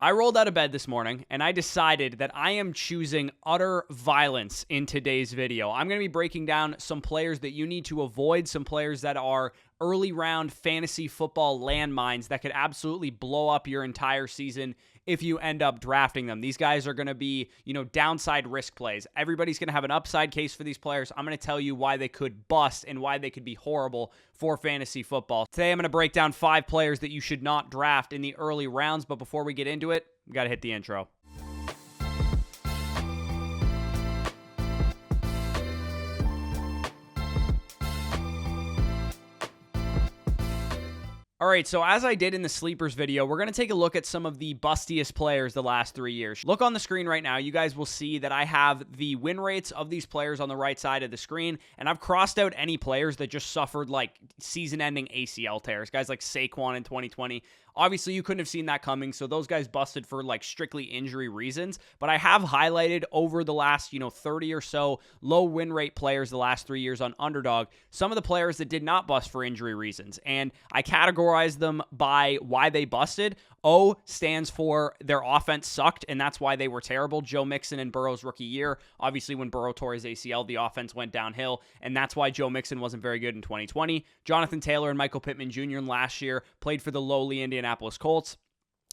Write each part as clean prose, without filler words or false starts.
I rolled out of bed this morning and I decided that I am choosing utter violence in today's video. I'm going to be breaking down some players that you need to avoid, some players that are early round fantasy football landmines that could absolutely blow up your entire season if you end up drafting them. These guys are going to be, downside risk plays. Everybody's going to have an upside case for these players. I'm going to tell you why they could bust and why they could be horrible for fantasy football. Today, I'm going to break down 5 players that you should not draft in the early rounds, but before we get into it, we got to hit the intro. All right, so as I did in the sleepers video, we're going to take a look at some of the bustiest players the last 3 years. Look on the screen right now. You guys will see that I have the win rates of these players on the right side of the screen, and I've crossed out any players that just suffered like season-ending ACL tears. Guys like Saquon in 2020. Obviously, you couldn't have seen that coming, so those guys busted for like strictly injury reasons. But I have highlighted over the last, 30 or so low win rate players the last 3 years on Underdog, some of the players that did not bust for injury reasons. And I categorized them by why they busted. O stands for their offense sucked, and that's why they were terrible. Joe Mixon in Burrow's rookie year. Obviously, when Burrow tore his ACL, the offense went downhill, and that's why Joe Mixon wasn't very good in 2020. Jonathan Taylor and Michael Pittman Jr. last year played for the lowly Indianapolis Colts.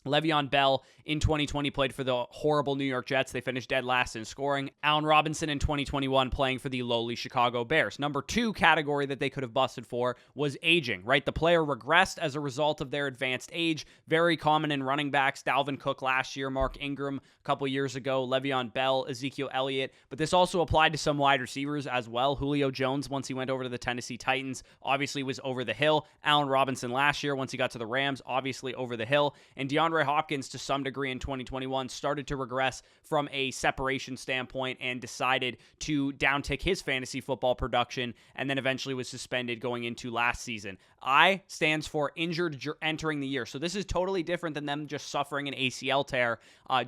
Le'Veon Bell in 2020 played for the horrible New York Jets. They finished dead last in scoring. Allen Robinson in 2021 playing for the lowly Chicago Bears. Number 2 category that they could have busted for was aging, right? The player regressed as a result of their advanced age. Very common in running backs. Dalvin Cook last year, Mark Ingram a couple years ago, Le'Veon Bell, Ezekiel Elliott. But this also applied to some wide receivers as well. Julio Jones, once he went over to the Tennessee Titans, obviously was over the hill. Allen Robinson last year, once he got to the Rams, obviously over the hill. And DeAndre Hopkins, to some degree in 2021, started to regress from a separation standpoint and decided to downtick his fantasy football production, and then eventually was suspended going into last season. I stands for injured entering the year. So this is totally different than them just suffering an ACL tear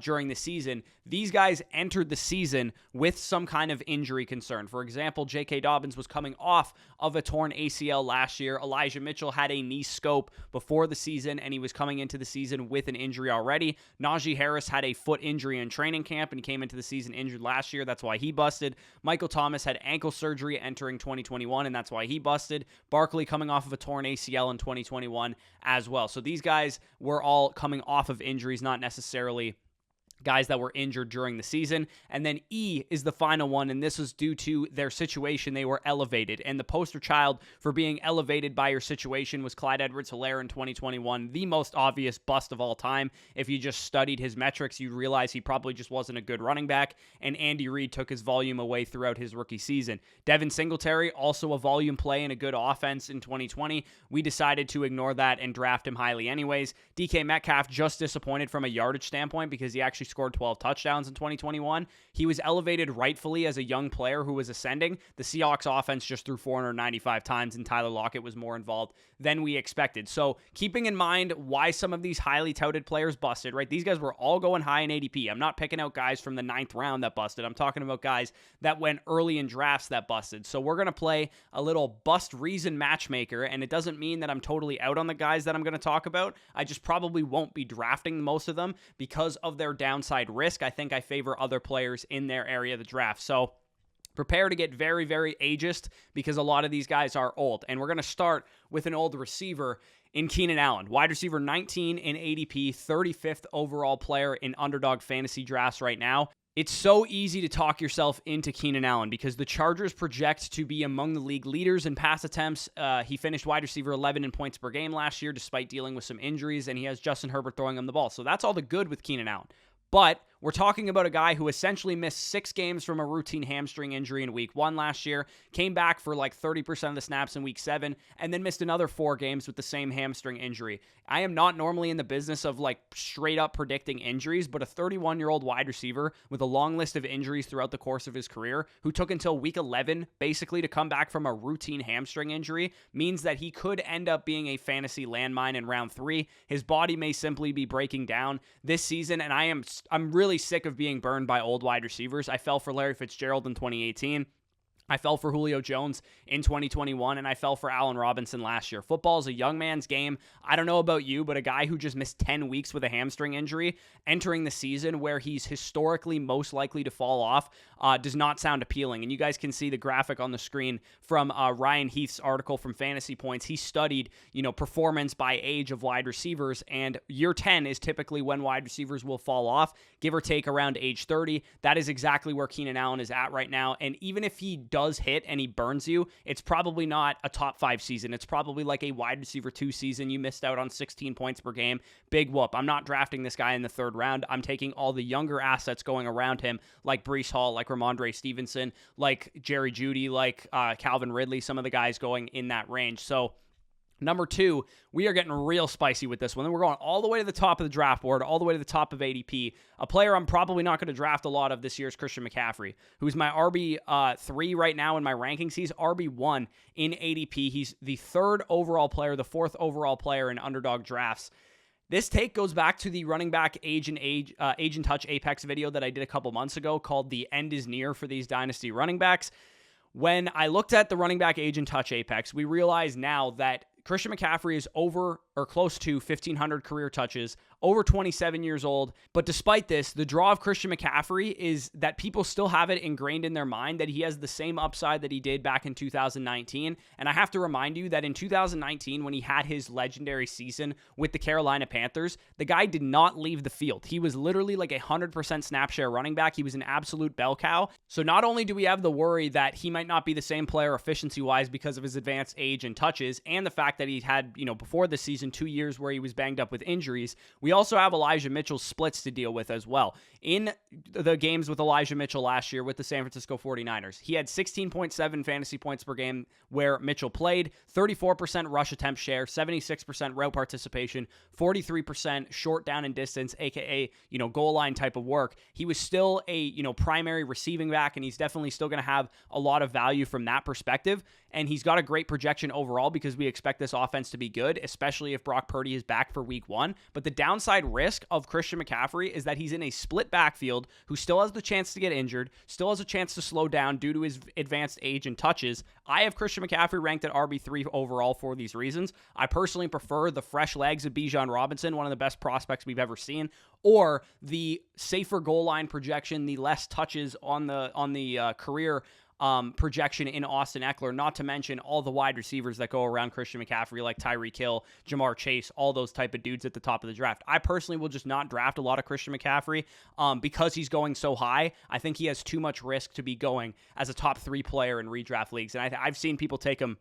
during the season. These guys entered the season with some kind of injury concern. For example, J.K. Dobbins was coming off of a torn ACL last year. Elijah Mitchell had a knee scope before the season, and he was coming into the season with an injury already. Najee Harris had a foot injury in training camp and came into the season injured last year. That's why he busted. Michael Thomas had ankle surgery entering 2021, and that's why he busted. Barkley coming off of a torn ACL in 2021 as well. So these guys were all coming off of injuries, not necessarily guys that were injured during the season. And then E is the final one, and this was due to their situation. They were elevated, and the poster child for being elevated by your situation was Clyde Edwards-Helaire in 2021, the most obvious bust of all time. If you just studied his metrics, you'd realize he probably just wasn't a good running back, and Andy Reid took his volume away throughout his rookie season. Devin Singletary, also a volume play and a good offense in 2020. We decided to ignore that and draft him highly anyways. DK Metcalf just disappointed from a yardage standpoint because he actually scored 12 touchdowns in 2021. He was elevated rightfully as a young player who was ascending. The Seahawks offense just threw 495 times, and Tyler Lockett was more involved than we expected. So keeping in mind why some of these highly touted players busted, right? These guys were all going high in ADP. I'm not picking out guys from the 9th round that busted. I'm talking about guys that went early in drafts that busted. So we're going to play a little bust reason matchmaker, and it doesn't mean that I'm totally out on the guys that I'm going to talk about. I just probably won't be drafting most of them because of their downside risk. I think I favor other players in their area of the draft. So prepare to get very, very ageist because a lot of these guys are old. And we're going to start with an old receiver in Keenan Allen. Wide receiver 19 in ADP, 35th overall player in Underdog fantasy drafts right now. It's so easy to talk yourself into Keenan Allen because the Chargers project to be among the league leaders in pass attempts. He finished wide receiver 11 in points per game last year despite dealing with some injuries, and he has Justin Herbert throwing him the ball. So that's all the good with Keenan Allen. But we're talking about a guy who essentially missed 6 games from a routine hamstring injury in week 1 last year, came back for like 30% of the snaps in week 7, and then missed another 4 games with the same hamstring injury. I am not normally in the business of like straight up predicting injuries, but a 31-year-old wide receiver with a long list of injuries throughout the course of his career, who took until week 11 basically to come back from a routine hamstring injury, means that he could end up being a fantasy landmine in round 3. His body may simply be breaking down this season, and I'm really sick of being burned by old wide receivers. I fell for Larry Fitzgerald in 2018. I fell for Julio Jones in 2021, and I fell for Allen Robinson last year. Football is a young man's game. I don't know about you, but a guy who just missed 10 weeks with a hamstring injury entering the season where he's historically most likely to fall off does not sound appealing. And you guys can see the graphic on the screen from Ryan Heath's article from Fantasy Points. He studied, performance by age of wide receivers, and year 10 is typically when wide receivers will fall off, give or take around age 30. That is exactly where Keenan Allen is at right now. And even if he does hit and he burns you, it's probably not a top 5 season. It's probably like a wide receiver 2 season. You missed out on 16 points per game. Big whoop. I'm not drafting this guy in the 3rd round. I'm taking all the younger assets going around him, like Breece Hall, like Ramondre Stevenson, like Jerry Jeudy, like Calvin Ridley, some of the guys going in that range. So number 2, we are getting real spicy with this one. Then we're going all the way to the top of the draft board, all the way to the top of ADP. A player I'm probably not going to draft a lot of this year is Christian McCaffrey, who's my RB3 right now in my rankings. He's RB1 in ADP. He's the 3rd overall player, the 4th overall player in underdog drafts. This take goes back to the running back age and touch Apex video that I did a couple months ago called The End is Near for these dynasty running backs. When I looked at the running back age and touch Apex, we realize now that Christian McCaffrey is over or close to 1,500 career touches, over 27 years old. But despite this, the draw of Christian McCaffrey is that people still have it ingrained in their mind that he has the same upside that he did back in 2019. And I have to remind you that in 2019, when he had his legendary season with the Carolina Panthers, the guy did not leave the field. He was literally like a 100% snap share running back. He was an absolute bell cow. So not only do we have the worry that he might not be the same player efficiency-wise because of his advanced age and touches, and the fact that he had, before the season, 2 years where he was banged up with injuries, we also have Elijah Mitchell's splits to deal with as well. In the games with Elijah Mitchell last year with the San Francisco 49ers, he had 16.7 fantasy points per game where Mitchell played, 34% rush attempt share, 76% route participation, 43% short down and distance, aka, goal line type of work. He was still a, primary receiving back, and he's definitely still going to have a lot of value from that perspective. And he's got a great projection overall because we expect this offense to be good, especially if Brock Purdy is back for week 1. But the downside risk of Christian McCaffrey is that he's in a split backfield who still has the chance to get injured, still has a chance to slow down due to his advanced age and touches. I have Christian McCaffrey ranked at RB3 overall for these reasons. I personally prefer the fresh legs of Bijan Robinson, one of the best prospects we've ever seen, or the safer goal line projection, the less touches on the career projection in Austin Eckler, not to mention all the wide receivers that go around Christian McCaffrey, like Tyreek Hill, Jamar Chase, all those type of dudes at the top of the draft. I personally will just not draft a lot of Christian McCaffrey because he's going so high. I think he has too much risk to be going as a top 3 player in redraft leagues. And I've seen people take him,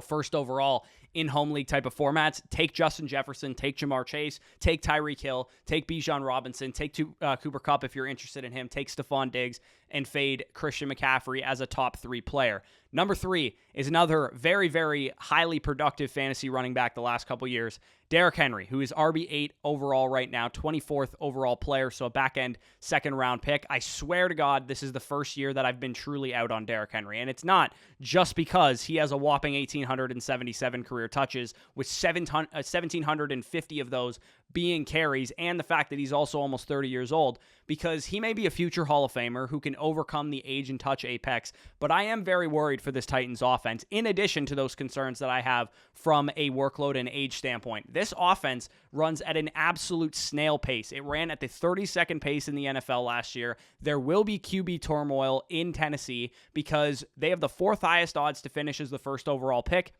first overall in home league type of formats. Take Justin Jefferson, take Jamar Chase, take Tyreek Hill, take Bijan Robinson, take Cooper Kupp if you're interested in him, take Stephon Diggs, and fade Christian McCaffrey as a top 3 player. Number 3 is another very, very highly productive fantasy running back the last couple years, Derrick Henry, who is RB8 overall right now, 24th overall player, so a back-end second-round pick. I swear to God, this is the first year that I've been truly out on Derrick Henry, and it's not just because he has a whopping 1,877 career touches, with 1,750 of those being carries, and the fact that he's also almost 30 years old, because he may be a future Hall of Famer who can overcome the age and touch apex, but I am very worried for this Titans offense, in addition to those concerns that I have from a workload and age standpoint. This offense runs at an absolute snail pace. It ran at the 32nd pace in the NFL last year. There will be QB turmoil in Tennessee because they have the 4th highest odds to finish as the first overall pick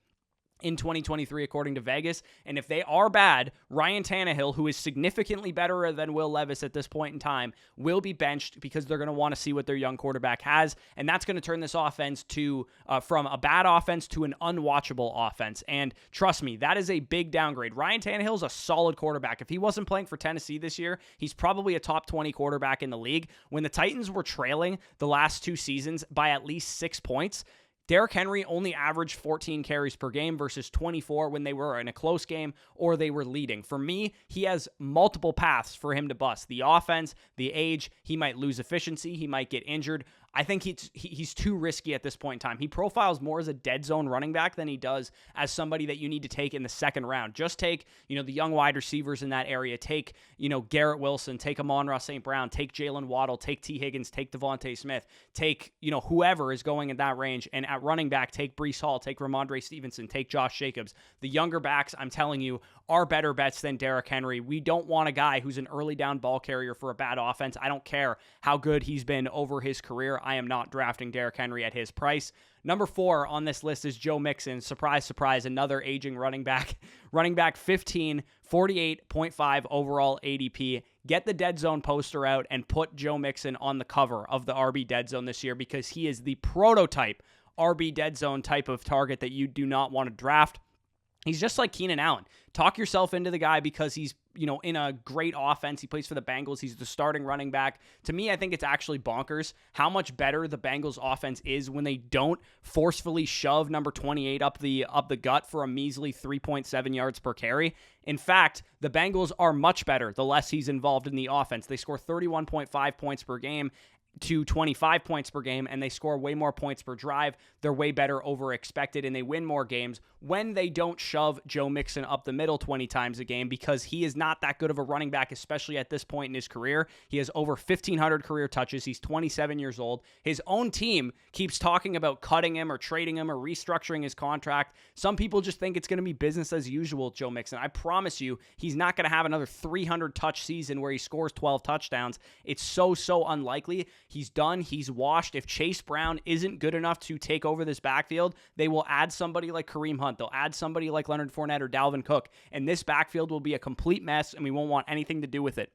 in 2023, according to Vegas. And if they are bad, Ryan Tannehill, who is significantly better than Will Levis at this point in time, will be benched because they're going to want to see what their young quarterback has. And that's going to turn this offense to from a bad offense to an unwatchable offense. And trust me, that is a big downgrade. Ryan Tannehill is a solid quarterback. If he wasn't playing for Tennessee this year, he's probably a top 20 quarterback in the league. When the Titans were trailing the last 2 seasons by at least 6 points, Derrick Henry only averaged 14 carries per game versus 24 when they were in a close game or they were leading. For me, he has multiple paths for him to bust. The offense, the age, he might lose efficiency, he might get injured. I think he's too risky at this point in time. He profiles more as a dead zone running back than he does as somebody that you need to take in the second round. Just take, the young wide receivers in that area. Take, Garrett Wilson, take Amon-Ra St. Brown, take Jalen Waddle, take T. Higgins, take Devontae Smith, take, whoever is going in that range. And at running back, take Breece Hall, take Ramondre Stevenson, take Josh Jacobs. The younger backs, I'm telling you, are better bets than Derrick Henry. We don't want a guy who's an early down ball carrier for a bad offense. I don't care how good he's been over his career. I am not drafting Derrick Henry at his price. Number 4 on this list is Joe Mixon. Surprise, surprise, another aging running back. Running back 15, 48.5 overall ADP. Get the dead zone poster out and put Joe Mixon on the cover of the RB dead zone this year because he is the prototype RB dead zone type of target that you do not want to draft. He's just like Keenan Allen. Talk yourself into the guy because he's, in a great offense. He plays for the Bengals. He's the starting running back. To me, I think it's actually bonkers how much better the Bengals offense is when they don't forcefully shove number 28 up the gut for a measly 3.7 yards per carry. In fact, the Bengals are much better the less he's involved in the offense. They score 31.5 points per game to 25 points per game, and they score way more points per drive. They're way better over expected, and they win more games when they don't shove Joe Mixon up the middle 20 times a game because he is not that good of a running back, especially at this point in his career. He has over 1,500 career touches. He's 27 years old. His own team keeps talking about cutting him or trading him or restructuring his contract. Some people just think it's going to be business as usual, Joe Mixon. I promise you, he's not going to have another 300 touch season where he scores 12 touchdowns. It's so unlikely. He's done. He's washed. If Chase Brown isn't good enough to take over this backfield, they will add somebody like Kareem Hunt. They'll add somebody like Leonard Fournette or Dalvin Cook, and this backfield will be a complete mess, and we won't want anything to do with it.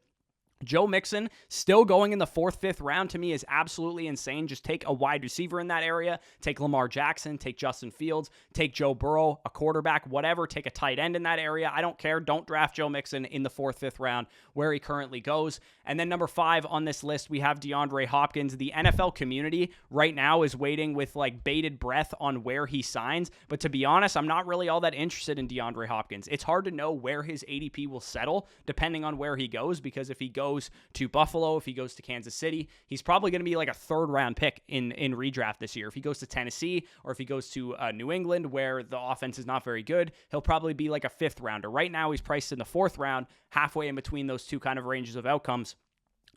Joe Mixon still going in the 4th, 5th round to me is absolutely insane. Just take a wide receiver in that area. Take Lamar Jackson. Take Justin Fields. Take Joe Burrow, a quarterback, whatever. Take a tight end in that area. I don't care. Don't draft Joe Mixon in the 4th, 5th round where he currently goes. And then number 5 on this list, we have DeAndre Hopkins. The NFL community right now is waiting with bated breath on where he signs. But to be honest, I'm not really all that interested in DeAndre Hopkins. It's hard to know where his ADP will settle depending on where he goes, because if he goes to Buffalo, if he goes to Kansas City, he's probably going to be like a 3rd round pick in redraft this year. If he goes to Tennessee or if he goes to New England where the offense is not very good, he'll probably be like a 5th rounder. Right now he's priced in the 4th round, halfway in between those two kind of ranges of outcomes.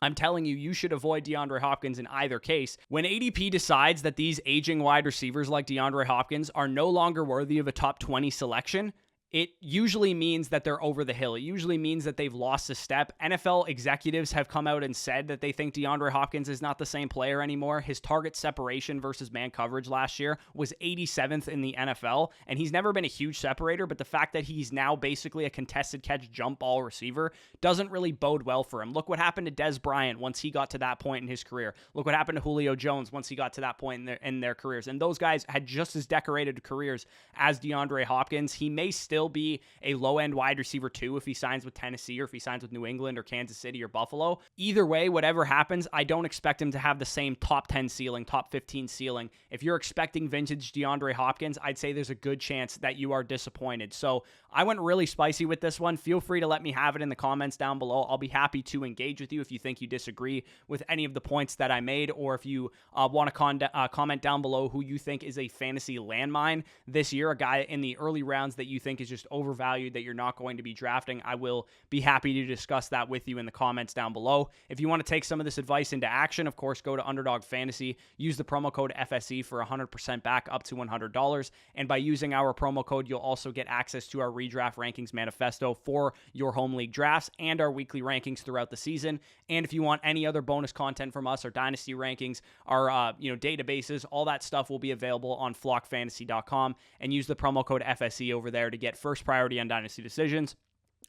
I'm telling you, you should avoid DeAndre Hopkins in either case. When ADP decides that these aging wide receivers like DeAndre Hopkins are no longer worthy of a top 20 selection, it usually means that they're over the hill. It usually means that they've lost a step. NFL executives have come out and said that they think DeAndre Hopkins is not the same player anymore. His target separation versus man coverage last year was 87th in the NFL, and he's never been a huge separator, but the fact that he's now basically a contested catch jump ball receiver doesn't really bode well for him. Look what happened to Dez Bryant once he got to that point in his career. Look what happened to Julio Jones once he got to that point in their careers. And those guys had just as decorated careers as DeAndre Hopkins. He may still be a low-end wide receiver too if he signs with Tennessee or if he signs with New England or Kansas City or Buffalo. Either way, whatever happens, I don't expect him to have the same top 10 ceiling, top 15 ceiling. If you're expecting vintage DeAndre Hopkins, I'd say there's a good chance that you are disappointed. So I went really spicy with this one. Feel free to let me have it in the comments down below. I'll be happy to engage with you if you think you disagree with any of the points that I made, or if you want to comment down below who you think is a fantasy landmine this year, a guy in the early rounds that you think is just overvalued that you're not going to be drafting. I will be happy to discuss that with you in the comments down below. If you want to take some of this advice into action, of course, go to Underdog Fantasy, use the promo code FSE for 100% back up to $100. And by using our promo code, you'll also get access to our redraft rankings manifesto for your home league drafts and our weekly rankings throughout the season. And if you want any other bonus content from us, our dynasty rankings, our databases, all that stuff will be available on flockfantasy.com, and use the promo code FSE over there to get first priority on dynasty decisions,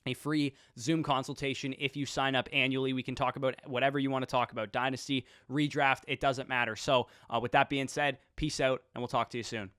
a free Zoom consultation. If you sign up annually, we can talk about whatever you want to talk about. Dynasty, redraft, it doesn't matter. So with that being said, peace out, and we'll talk to you soon.